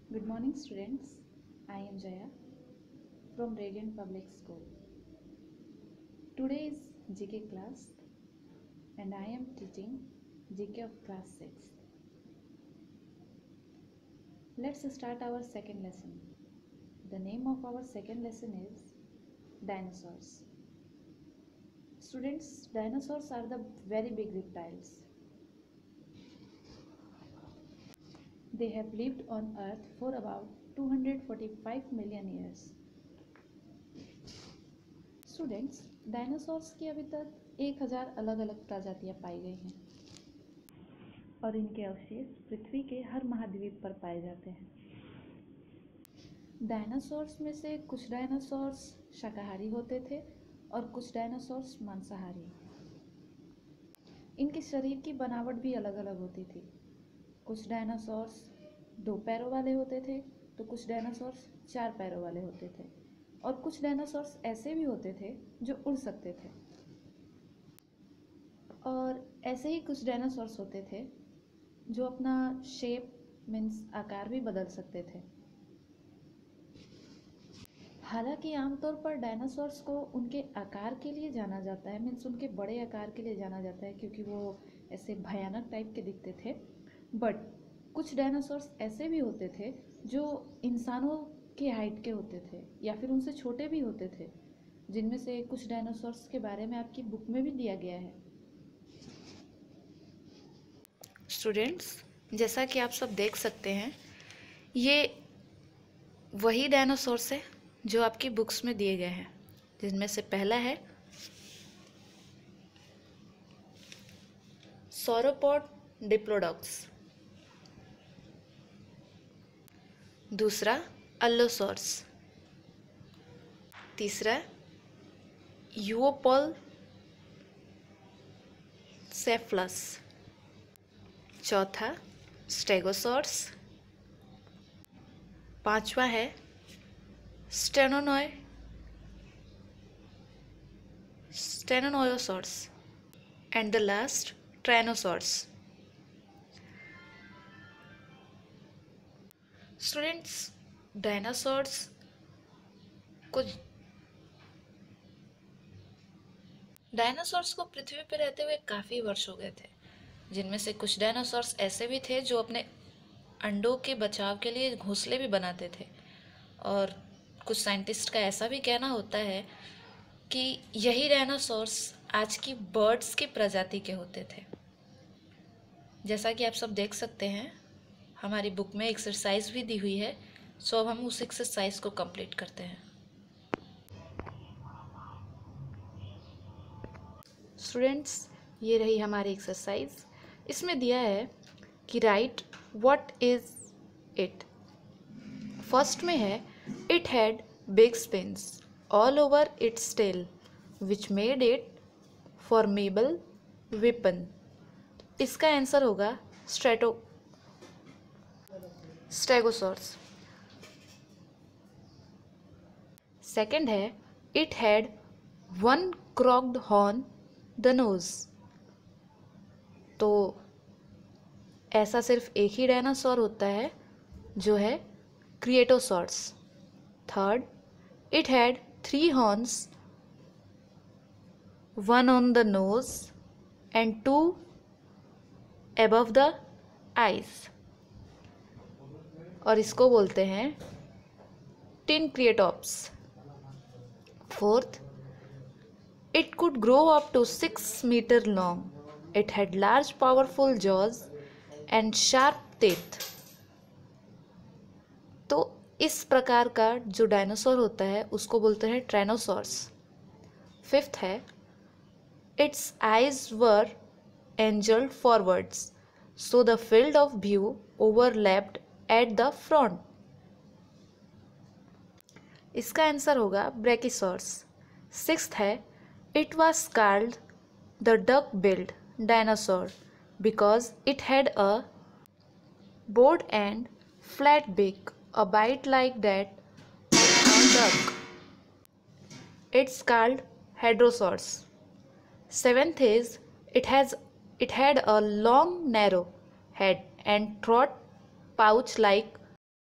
Good morning, students. I am Jaya from Radiant Public School. Today is GK class and I am teaching GK of class 6. Let's start our second lesson. The name of our second lesson is dinosaurs. Students, dinosaurs are the very big reptiles. They have lived on Earth for about 245 million years. Students, dinosaurs की अभी तक 1000 अलग अलग प्रजातियां पाई गई हैं और इनके अवशेष पृथ्वी के हर महाद्वीप पर पाए जाते हैं। डायनासोर्स में से कुछ डायनासोर्स शाकाहारी होते थे और कुछ डायनासोर्स मांसाहारी। इनके शरीर की बनावट भी अलग अलग होती थी। कुछ डायनासोर्स 2 पैरों वाले होते थे तो कुछ डायनासोर्स 4 पैरों वाले होते थे और कुछ डायनासोर्स ऐसे भी होते थे जो उड़ सकते थे और ऐसे ही कुछ डायनासोर्स होते थे जो अपना शेप मीन्स आकार भी बदल सकते थे। हालांकि आमतौर पर डायनासोर्स को उनके आकार के लिए जाना जाता है, मीन्स उनके बड़े आकार के लिए जाना जाता है क्योंकि वो ऐसे भयानक टाइप के दिखते थे। बट कुछ डायनासोर्स ऐसे भी होते थे जो इंसानों के हाइट के होते थे या फिर उनसे छोटे भी होते थे, जिनमें से कुछ डायनासोर्स के बारे में आपकी बुक में भी दिया गया है। स्टूडेंट्स, जैसा कि आप सब देख सकते हैं, ये वही डायनासोर्स है जो आपकी बुक्स में दिए गए हैं, जिनमें से पहला है सॉरोपॉड डिप्लोडॉक्स, दूसरा अल्लोसॉर्स, तीसरा यूओपॉल सेफ्लस, चौथा स्टेगोसॉर्स, पांचवा है stenonychosaurus and the last tyrannosaurus. Students, dinosaurs को पृथ्वी पर रहते हुए काफ़ी वर्ष हो गए थे, जिनमें से कुछ डायनासोर्स ऐसे भी थे जो अपने अंडों के बचाव के लिए घोंसले भी बनाते थे और कुछ साइंटिस्ट का ऐसा भी कहना होता है कि यही डायनासोर्स आज की बर्ड्स की प्रजाति के होते थे। जैसा कि आप सब देख सकते हैं, हमारी बुक में एक्सरसाइज भी दी हुई है, सो अब हम उस एक्सरसाइज को कंप्लीट करते हैं। स्टूडेंट्स, ये रही हमारी एक्सरसाइज। इसमें दिया है कि right what is it. First में है it had big spines all over its tail which made it formidable weapon. इसका आंसर होगा स्टेगोसॉर्स। सेकंड है it had 1 crooked horn the nose. तो ऐसा सिर्फ एक ही डायनासोर होता है जो है ceratosaurus. Third, it had 3 horns, 1 on the nose and 2 above the eyes, और इसको बोलते हैं triceratops. Fourth, it could grow up to 6 meter long. It had large powerful jaws and sharp teeth. तो इस प्रकार का जो डायनासोर होता है उसको बोलते हैं ट्राइनोसॉर्स। फिफ्थ है its eyes were angled forwards, so the field of view overlapped at the front. इसका आंसर होगा ब्रैकिसॉर्स। सिक्स्थ है it was called the duck-billed dinosaur because it had a broad and flat beak, a bite like that of a duck. It's called hadrosaurs. Seventh is it had a long narrow head and throat pouch like